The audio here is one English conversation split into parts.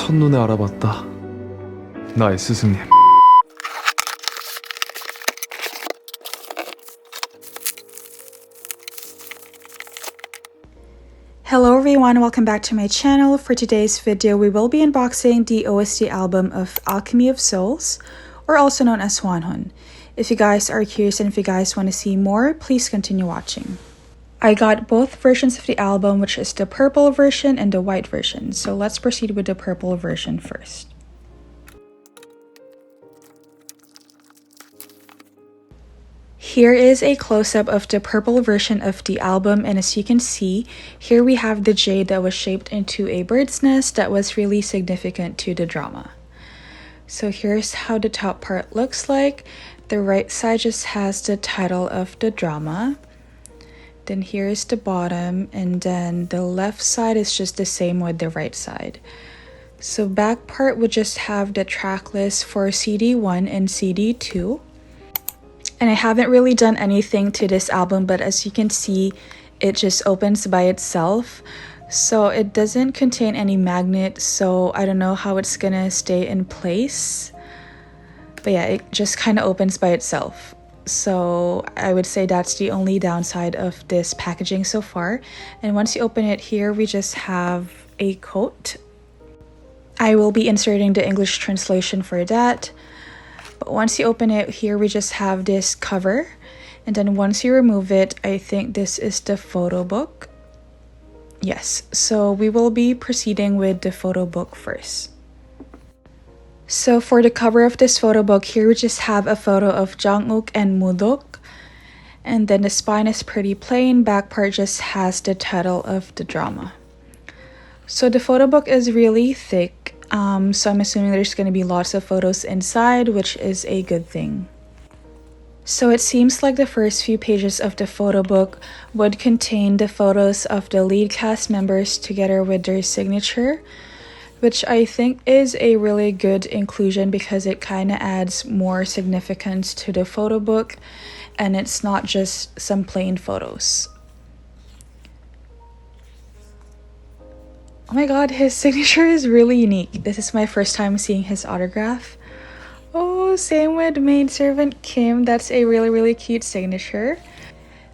첫눈에 알아봤다. 나의 스승님. Hello everyone, welcome back to my channel. For today's video, we will be unboxing the OST album of Alchemy of Souls, or also known as Hwanhun. If you guys are curious and if you guys want to see more, please continue watching. I got both versions of the album, which is the purple version and the white version. So let's proceed with the purple version first. Here is a close-up of the purple version of the album, and as you can see, here we have the jade that was shaped into a bird's nest that was really significant to the drama. So here's how the top part looks like. The right side just has the title of the drama. Then here's the bottom, and then the left side is just the same with the right side. So back part would just have the track list for CD1 and CD2. And I haven't really done anything to this album, but as you can see, it just opens by itself. So it doesn't contain any magnet, so I don't know how it's gonna stay in place. But yeah, it just kind of opens by itself. So I would say that's the only downside of this packaging so far. And once you open it, here we just have a quote. I will be inserting the English translation for that. But once you open it, here we just have this cover. And then once you remove it, I think this is the photo book. Yes, so we will be proceeding with the photo book first. So for the cover of this photo book, here we just have a photo of Jang and Mudok. And then the spine is pretty plain. Back part just has the title of the drama. So the photo book is really thick. So I'm assuming there's going to be lots of photos inside, which is a good thing. So it seems like the first few pages of the photo book would contain the photos of the lead cast members together with their signature, which I think is a really good inclusion because it kind of adds more significance to the photo book and it's not just some plain photos. Oh my god, his signature is really unique. This is my first time seeing his autograph. Oh, same with maidservant Kim. That's a really cute signature.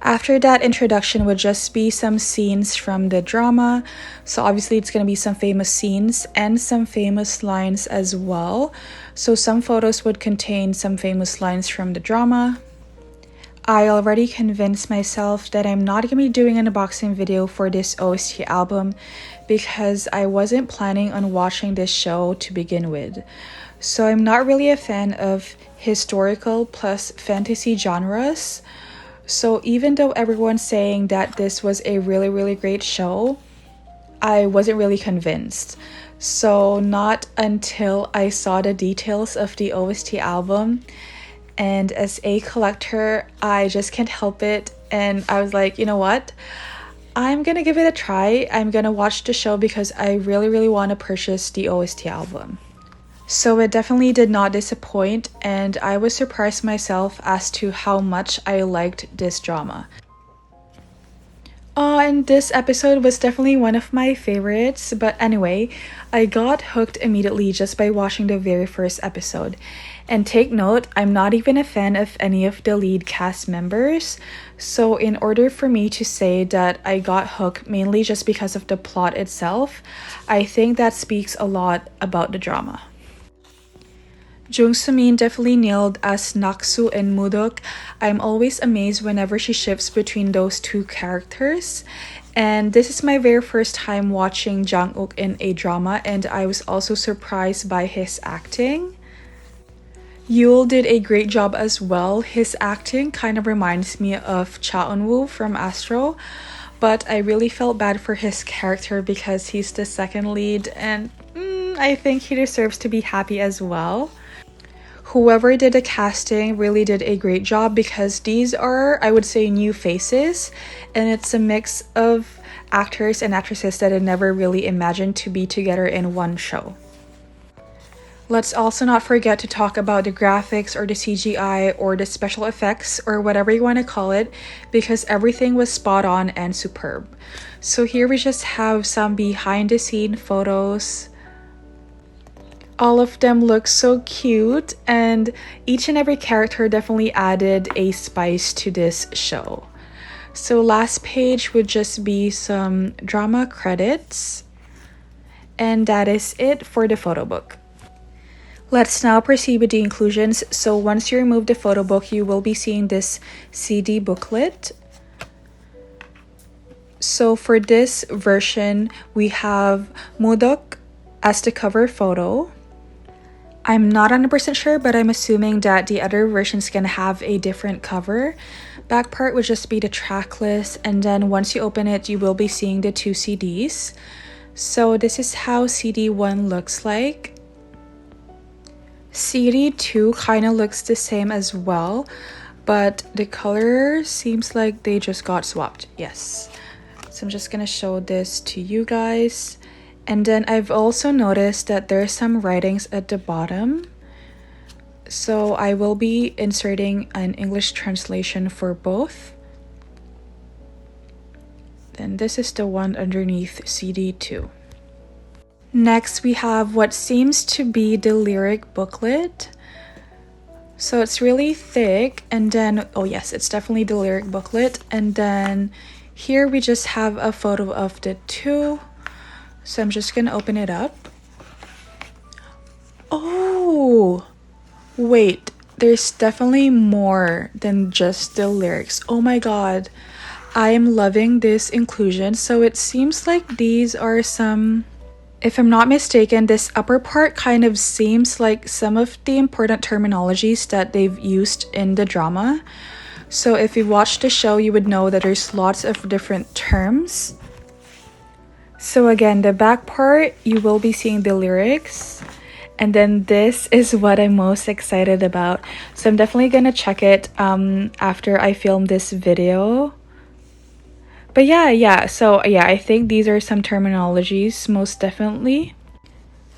After that introduction would just be some scenes from the drama. So obviously it's going to be some famous scenes and some famous lines as well. So some photos would contain some famous lines from the drama. I already convinced myself that I'm not going to be doing an unboxing video for this OST album because I wasn't planning on watching this show to begin with. So I'm not really a fan of historical plus fantasy genres. So even though everyone's saying that this was a really great show, I wasn't really convinced. So not until I saw the details of the OST album, and as a collector, I just can't help it. And I was like, you know what? I'm gonna give it a try. I'm gonna watch the show because I really want to purchase the OST album. So it definitely did not disappoint, and I was surprised myself as to how much I liked this drama. And this episode was definitely one of my favorites, but anyway, I got hooked immediately just by watching the very first episode. And take note, I'm not even a fan of any of the lead cast members, so in order for me to say that I got hooked mainly just because of the plot itself, I think that speaks a lot about the drama. Jung So-min definitely nailed as Naksu and Mudok. I'm always amazed whenever she shifts between those two characters. And this is my very first time watching Jang-uk in a drama, and I was also surprised by his acting. Yul did a great job as well. His acting kind of reminds me of Cha Eun-woo from Astro, but I really felt bad for his character because he's the second lead, and I think he deserves to be happy as well. Whoever did the casting really did a great job because these are, I would say, new faces, and it's a mix of actors and actresses that I never really imagined to be together in one show. Let's also not forget to talk about the graphics or the CGI or the special effects or whatever you want to call it, because everything was spot on and superb. So here we just have some behind the scene photos All of them look so cute, and each and every character definitely added a spice to this show. So last page would just be some drama credits, and that is it for the photo book. Let's now proceed with the inclusions. So once you remove the photo book, you will be seeing this CD booklet. So for this version, we have Mudok as the cover photo. I'm not 100% sure, but I'm assuming that the other versions can have a different cover. Back part would just be the track list, and then once you open it, you will be seeing the 2 CDs. So this is how CD 1 looks like. CD 2 kind of looks the same as well, but the color seems like they just got swapped. Yes. So I'm just gonna show this to you guys. And then I've also noticed that there's some writings at the bottom. So I will be inserting an English translation for both. Then this is the one underneath CD 2. Next, we have what seems to be the lyric booklet. So it's really thick, and then, oh yes, it's definitely the lyric booklet. And then here we just have a photo of the 2. So I'm just gonna open it up. Oh, wait, there's definitely more than just the lyrics. Oh my god, I am loving this inclusion. So it seems like these are some, if I'm not mistaken, this upper part kind of seems like some of the important terminologies that they've used in the drama. So if you watched the show, you would know that there's lots of different terms. So again, the back part, you will be seeing the lyrics. And then this is what I'm most excited about. So I'm definitely gonna check it after I film this video. But so I think these are some terminologies, most definitely.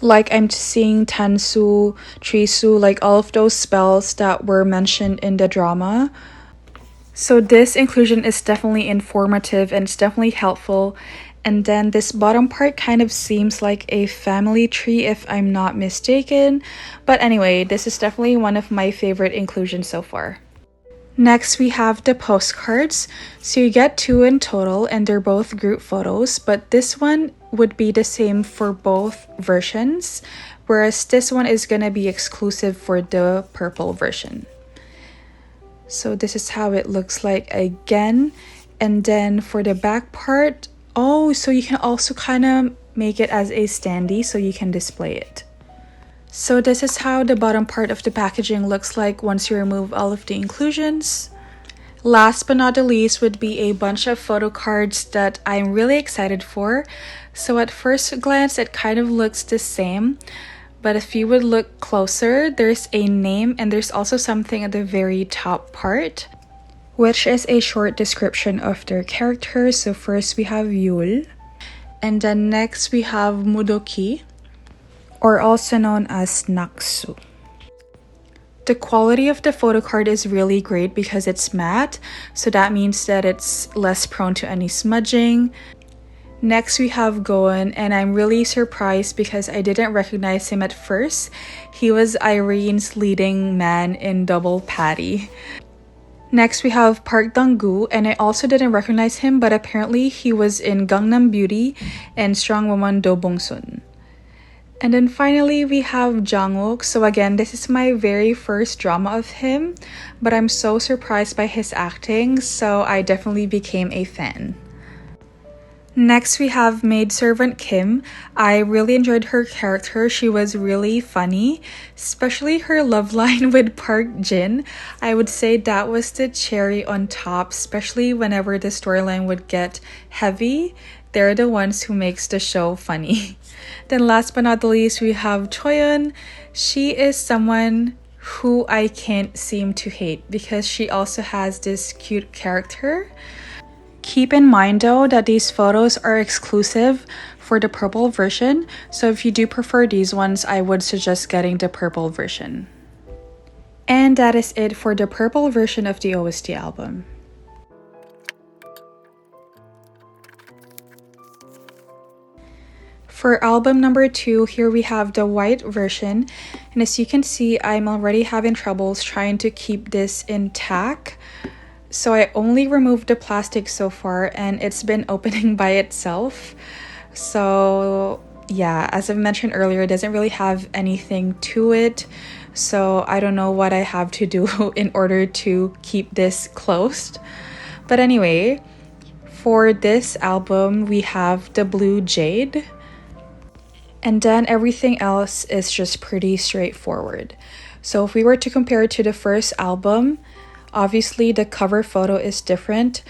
Like I'm seeing Tansu, Trisu, like all of those spells that were mentioned in the drama. So this inclusion is definitely informative and it's definitely helpful. And then this bottom part kind of seems like a family tree if I'm not mistaken. But anyway, this is definitely one of my favorite inclusions so far. Next, we have the postcards. So you get 2 in total and they're both group photos, but this one would be the same for both versions, whereas this one is gonna be exclusive for the purple version. So this is how it looks like again. And then for the back part, oh, so you can also kind of make it as a standee so you can display it. So this is how the bottom part of the packaging looks like once you remove all of the inclusions. Last but not the least would be a bunch of photo cards that I'm really excited for. So at first glance, it kind of looks the same. But if you would look closer, there's a name and there's also something at the very top part, which is a short description of their character. So first we have Yul, and then next we have Mudoki, or also known as Naksu. The quality of the photo card is really great because it's matte, so that means that it's less prone to any smudging. Next we have Goen, and I'm really surprised because I didn't recognize him at first. He was Irene's leading man in Double Patty. Next we have Park Dong-gu, and I also didn't recognize him, but apparently he was in Gangnam Beauty and Strong Woman Do Bong-sun. And then finally we have Jang-wook. So again, this is my very first drama of him, but I'm so surprised by his acting, so I definitely became a fan. Next, we have maidservant Kim. I really enjoyed her character. She was really funny, especially her love line with Park Jin. I would say that was the cherry on top, especially whenever the storyline would get heavy. They're the ones who makes the show funny. Then last but not the least, we have Choyeon. She is someone who I can't seem to hate because she also has this cute character. Keep in mind though that these photos are exclusive for the purple version, so if you do prefer these ones, I would suggest getting the purple version. And that is it for the purple version of the OST album. For album number 2, here we have the white version, and as you can see, I'm already having troubles trying to keep this intact. So I only removed the plastic so far, and it's been opening by itself. So yeah, as I've mentioned earlier, it doesn't really have anything to it. So I don't know what I have to do in order to keep this closed. But anyway, for this album, we have the blue jade. And then everything else is just pretty straightforward. So if we were to compare it to the first album, obviously the cover photo is different.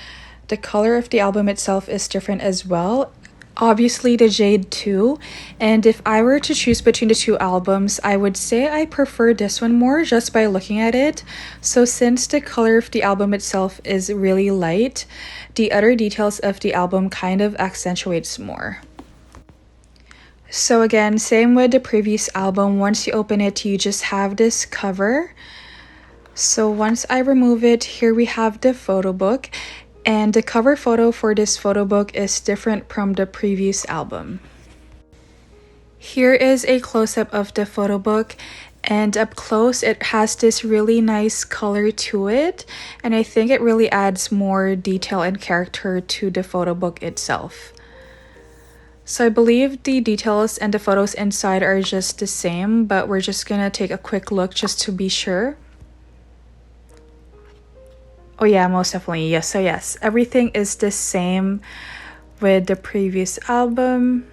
The color of the album itself is different as well. Obviously the jade too. And if I were to choose between the two albums, I would say I prefer this one more just by looking at it. So since the color of the album itself is really light, the other details of the album kind of accentuates more. So again, same with the previous album, once you open it, you just have this cover. So once I remove it, here we have the photo book, and the cover photo for this photo book is different from the previous album. Here is a close-up of the photo book, and up close it has this really nice color to it, and I think it really adds more detail and character to the photo book itself. So I believe the details and the photos inside are just the same, but we're just gonna take a quick look just to be sure. Oh yeah, most definitely, yes. So yes, everything is the same with the previous album.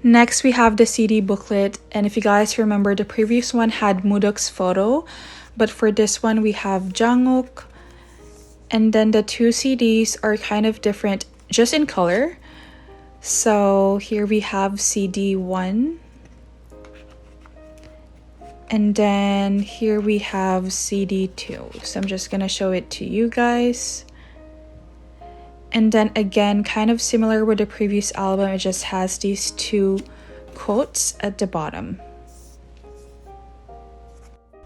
Next, we have the CD booklet, and if you guys remember, the previous one had Mudok's photo, but for this one we have Janguk, and then the two CDs are kind of different just in color. So here we have CD 1, and then here we have CD 2. So I'm just gonna show it to you guys. And then again, kind of similar with the previous album, it just has these two quotes at the bottom.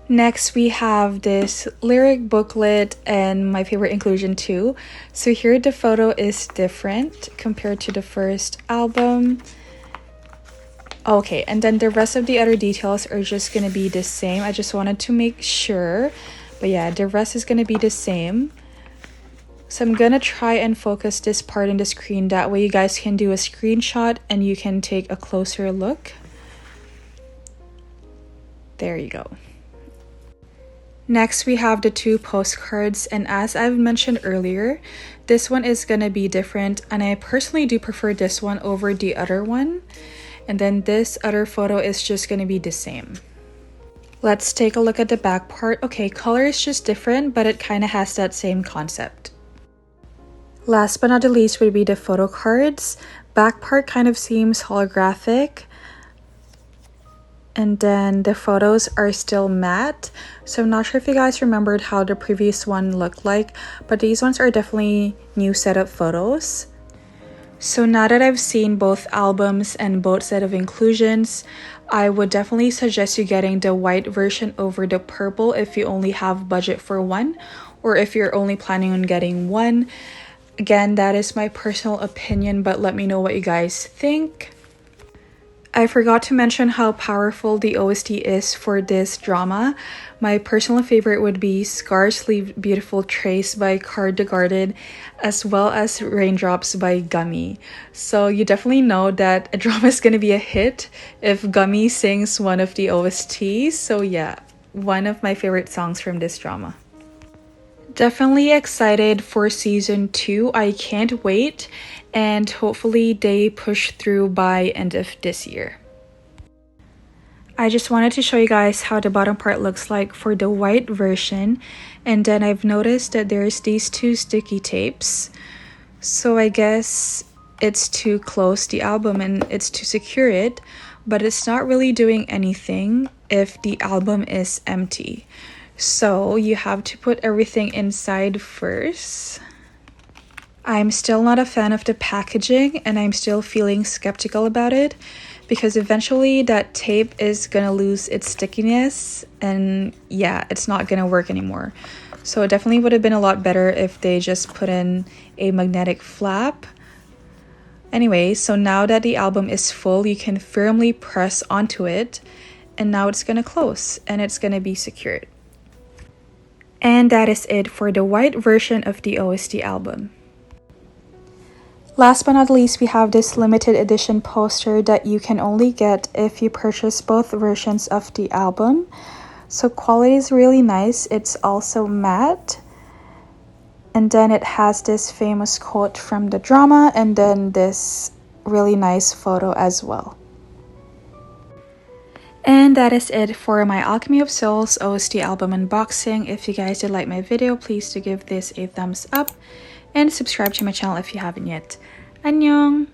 Next, we have this lyric booklet and my favorite inclusion too. So here the photo is different compared to the first album. Okay, and then the rest of the other details are just gonna be the same. I just wanted to make sure, but yeah, the rest is gonna be the same. So I'm gonna try and focus this part in the screen, that way you guys can do a screenshot and you can take a closer look. There you go. Next, we have the two postcards, and as I've mentioned earlier, this one is gonna be different, and I personally do prefer this one over the other one. And then this other photo is just gonna be the same. Let's take a look at the back part. Okay, color is just different, but it kind of has that same concept. Last but not the least would be the photo cards. Back part kind of seems holographic, and then the photos are still matte. So I'm not sure if you guys remembered how the previous one looked like, but these ones are definitely new setup photos. So now that I've seen both albums and both set of inclusions, I would definitely suggest you getting the white version over the purple if you only have budget for one, or if you're only planning on getting one. Again, that is my personal opinion, but let me know what you guys think. I forgot to mention how powerful the OST is for this drama. My personal favorite would be Scars Leave Beautiful Trace by Card the Guarded, as well as Raindrops by Gummy. So you definitely know that a drama is going to be a hit if Gummy sings one of the OSTs. So yeah, one of my favorite songs from this drama. Definitely excited for season 2. I can't wait, and hopefully they push through by end of this year. I just wanted to show you guys how the bottom part looks like for the white version, and then I've noticed that there's these two sticky tapes. So I guess it's to close the album and it's to secure it, but it's not really doing anything if the album is empty. So you have to put everything inside first. I'm still not a fan of the packaging, and I'm still feeling skeptical about it because eventually that tape is gonna lose its stickiness, and yeah, it's not gonna work anymore. So it definitely would have been a lot better if they just put in a magnetic flap. Anyway, so now that the album is full, you can firmly press onto it, and now it's gonna close and it's gonna be secured. And that is it for the white version of the OST album. Last but not least, we have this limited edition poster that you can only get if you purchase both versions of the album. So quality is really nice. It's also matte. And then it has this famous quote from the drama, and then this really nice photo as well. And that is it for my Alchemy of Souls OST album unboxing. If you guys did like my video, please do give this a thumbs up and subscribe to my channel if you haven't yet. Annyeong!